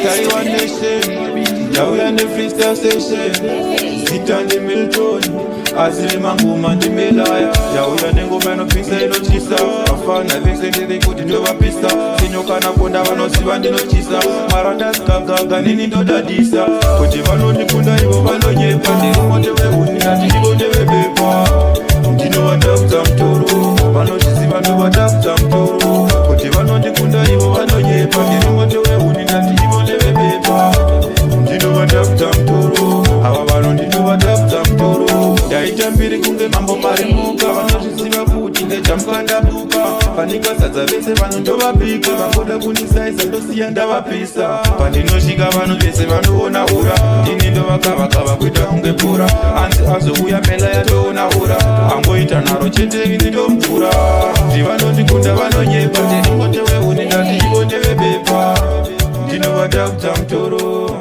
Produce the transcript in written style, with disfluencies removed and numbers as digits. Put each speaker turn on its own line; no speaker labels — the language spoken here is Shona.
Taiwan nation, yauya ne-freestyle station, Zhizha ndi-Milton, azile mangoma ndi-Melaya, yauya nengoma inopisa inochisa, vafana vese ndiri kuti ndovapisa, sinyoka nakonda vanosiva ndinochisa, maranda sigagaga nini ndodadisa, kuti vanondikunda ivo vanonyepa, ndiri mote vehuni ngati ivo ndevebepa, ndinovatakudza mutoro, vanochiziva ndovatakudza mutoro, kuti vanondikunda ivo vanonyepa, ndiri mote vehuni ngati ivo ndevebepa, ndinovatakudza mutoro, ava vano ndinovatakudza mutoro, ndaita mbiri kunge mambo marimuka, vanozviziva kuti ndejamkandabuka, pandingasadza vese vanondovapika, vangoda kundisaisa ndosiya ndavapisa, pandinosvika vanhu vese vanoona ura, ndini ndovakavakava kuita kunge pura, anzi azouya Melaya toona ura, angoita nharo chete ini ndomvura, ndivanondikunda vanonyepa, ndiri mote wehuni ngati ivo ndevebepa, ndinovatakudza mutoro.